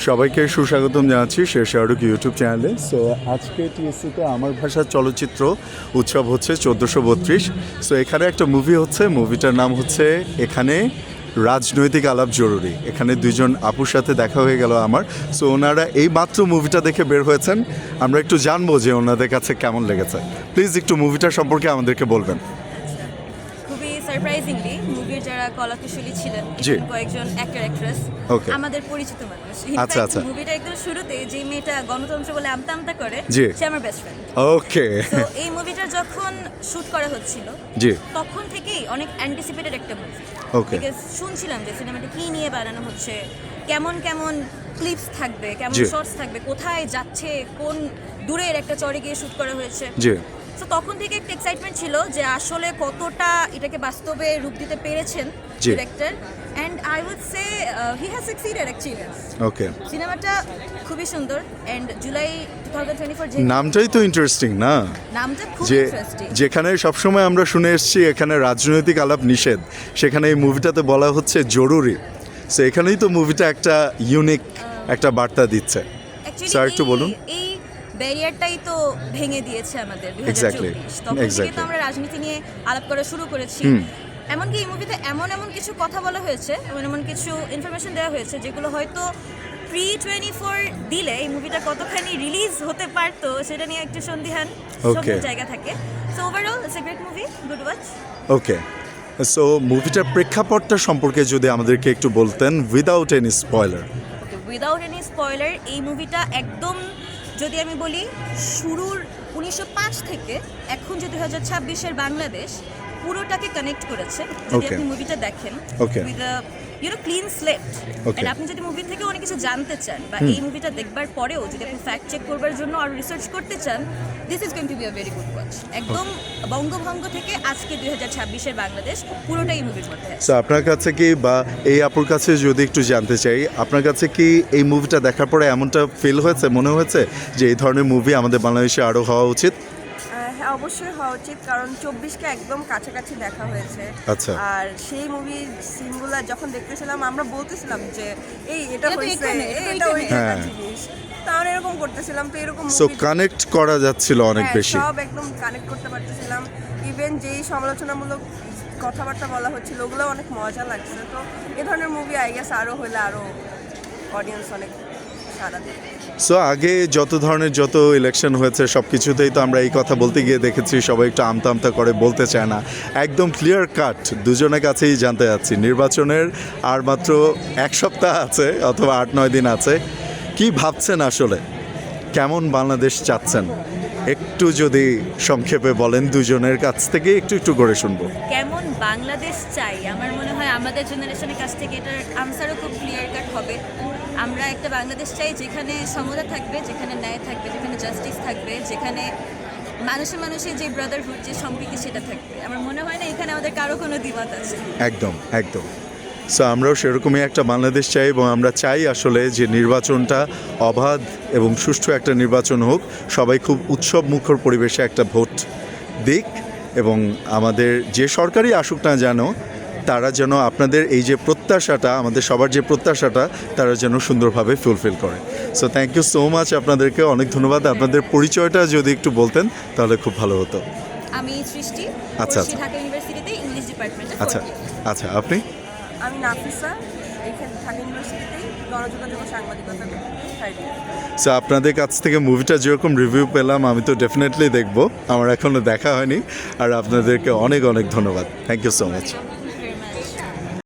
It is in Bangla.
সবাইকে সুস্বাগতম জানাচ্ছি শের শাহরুখ ইউটিউব চ্যানেলে। সো আজকে টিএসসিতে আমার ভাষার চলচ্চিত্র উৎসব হচ্ছে 1432। সো এখানে একটা মুভি হচ্ছে, মুভিটার নাম হচ্ছে এখানে রাজনৈতিক আলাপ জরুরি। এখানে দুইজন আপুর সাথে দেখা হয়ে গেল আমার। সো ওনারা এই মাত্র মুভিটা দেখে বের হয়েছেন। আমরা একটু জানবো যে ওনাদের কাছে কেমন লেগেছে। প্লিজ একটু মুভিটা সম্পর্কে আমাদেরকে বলবেন। খুবই সারপ্রাইজিংলি মুভির যারা কলাকুশলী ছিলেন জি। কয়েকজন অ্যাক্টর অ্যাক্ট্রেস Okay. আমাদের পরিচিত মানুষ। আচ্ছা, আচ্ছা। মুভিটা একদম শুরুতে যে মেয়েটা গণতন্ত্র বলে আমতা আমতা করে জি। সে আমার বেস্ট ফ্রেন্ড। ওকে। তো এই মুভিটা যখন শুট করা হচ্ছিল জি। তখন থেকেই অনেক অ্যান্টিসিপেটেড একটা মুভি। Okay. বিকজ শুনছিলাম যে সিনেমাটা কি নিয়ে বানানো হচ্ছে, কেমন কেমন ক্লিপস থাকবে, কেমন জি। শর্টস থাকবে, কোথায় যাচ্ছে, কোন দূরের একটা চরে গিয়ে শুট করা হয়েছে। জি। তো তখন থেকে একটা এক্সাইটমেন্ট ছিল যে আসলে কতটা এটাকে বাস্তবে রূপ দিতে পেরেছেন জি। Director, and I would say he has succeeded actually. Okay. সিনেমাটা খুবই সুন্দর এন্ড জুলাই 2024 যে নামটাই তো ইন্টারেস্টিং না, নামটা খুব যে ইন্টারেস্টিং। যেখানে সবসময় আমরা শুনে এসেছি এখানে রাজনৈতিক আলাপ নিষেধ, সেখানে এই মুভিটাতে বলা হচ্ছে জরুরি। সো এখানেই তো মুভিটা একটা ইউনিক একটা বার্তা দিচ্ছে। স্যার, একটু বলুন। এই ব্যারিয়ারটাই তো ভেঙে দিয়েছে আমাদের 2024। Exactly, তখন থেকে exactly. তো আমরা রাজনীতি নিয়ে আলাপ করা শুরু করেছি। এমনকি এই মুভিতে এমন এমন কিছু কথা বলা হয়েছে, এমন এমন কিছু ইনফরমেশন দেওয়া হয়েছে যেগুলো হয়তো প্রি-24 দিলে এই মুভিটা কতখানি রিলিজ হতে পারতো সেটা নিয়ে একটু সন্দিহান Okay. জায়গা থাকে। So overall it's a great movie, good watch. Okay. So মুভিটার প্রেক্ষাপটটা সম্পর্কে যদি আমাদেরকে একটু বলতেন উইদাউট এনি স্পয়লার। ওকে, উইদাউট এনি স্পয়লার, এই মুভিটা একদম যদি আমি বলি শুরুর 1905 থেকে এখন যে 2026-এর বাংলাদেশ পুরোটাকে কানেক্ট করেছে যদি Okay. আপনি মুভিটা দেখেন Okay. With clean slate. Okay. And আপনি যদি মুভি থেকে অনেক কিছু জানতে চান বা এই মুভিটা দেখবার পরেও যদি আপনি ফ্যাক্ট চেক করবার জন্য আর রিসার্চ করতে চান, this is going to be a very good watch. একদম বঙ্গভঙ্গ থেকে আজকে 2026-এর বাংলাদেশ পুরোটাই এই মুভির মধ্যে আছে। সো আপনার কাছে কি, বা এই আপুর কাছে যদি একটু জানতে চাই, আপনার কাছে কি এই মুভিটা দেখার পরে এমনটা ফিল হয়েছে, মনে হয়েছে যে এই ধরনের মুভি আমাদের বাংলাদেশে আরও হওয়া উচিত? হ্যাঁ, অবশ্যই হওয়া উচিত, কারণ 24কে একদম কাছাকাছি দেখা হয়েছে। আচ্ছা। আর সেই মুভির সিনগুলো যখন দেখতেছিলাম আমরা বলতেছিলাম যে এটা এটা তো হয়েছে, এখানে, এটা এটা ওইখানে। ওইখানকার হ্যাঁ। জিনিস। তাহলে এরকম করতেছিলাম, তো এরকম সো movie- কানেক্ট করা যাচ্ছিল অনেক হ্যাঁ, বেশি। সব একদম কানেক্ট করতে পারতেছিলাম। ইভেন যেই সমালোচনামূলক কথাবার্তা বলা হচ্ছিল ওগুলো অনেক মজা লাগছে। তো এ ধরনের মুভি আই গেস আরও হলে আরও অডিয়েন্স অনেক সাড়া দেবে। সো আগে যত ধরনের যত ইলেকশন হয়েছে সব কিছুতেই তো আমরা এই কথা বলতে গিয়ে দেখেছি সবাই একটু আমতা আমতা করে, বলতে চায় না। একদম ক্লিয়ার কাট দুজনের কাছেই জানতে যাচ্ছি, নির্বাচনের আর মাত্র 1 সপ্তাহ আছে অথবা 8-9 দিন আছে। কি ভাবছেন আসলে, কেমন বাংলাদেশ চাচ্ছেন, একটু যদি সংক্ষেপে বলেন দুজনের কাছ থেকে একটু একটু করে শুনবো। কেমন বাংলাদেশ চাই, আমার মনে হয় আমাদের জেনারেশনের কাছ থেকে এটার আনসারও খুব ক্লিয়ার কাট হবে। আমরা একটা বাংলাদেশ চাই যেখানে সমতা থাকবে, যেখানে ন্যায় থাকবে, যেখানে জাস্টিস থাকবে, যেখানে মানুষে মানুষে যে ব্রাদারহুড, যে সম্প্রীতি সেটা থাকবে। আমার মনে হয় না এখানে আমাদের কারো কোনো দ্বিমত আছে। একদম একদম। সো আমরাও সেরকমই একটা বাংলাদেশ চাই এবং আমরা চাই আসলে যে নির্বাচনটা অবাধ এবং সুষ্ঠু একটা নির্বাচন হোক, সবাই খুব উৎসব মুখর পরিবেশে একটা ভোট দিক, এবং আমাদের যে সরকারই আসুক না যেন তারা যেন আপনাদের এই যে প্রত্যাশাটা, আমাদের সবার যে প্রত্যাশাটা, তারা যেন সুন্দরভাবে ফুলফিল করে। So thank you so much, আপনাদেরকে অনেক ধন্যবাদ। আপনাদের পরিচয়টা যদি একটু বলতেন তাহলে খুব ভালো হতো। আমি সৃষ্টি, আচ্ছা, পড়ছি আচ্ছা। ঢাকা ইউনিভার্সিটিতে ইংলিশ ডিপার্টমেন্টে। আচ্ছা আচ্ছা, আপনি? আমি নাফিসা, এইখানে ঢাকা ইউনিভার্সিটিতেই গণযোগাযোগ ও সাংবাদিকতা থার্ড ইয়ার। সো আপনাদের কাছ থেকে মুভিটা যেরকম রিভিউ পেলাম আমি তো ডেফিনেটলি দেখব, আমার এখনও দেখা হয়নি। আর আপনাদেরকে অনেক অনেক ধন্যবাদ, থ্যাংক ইউ সো মাচ।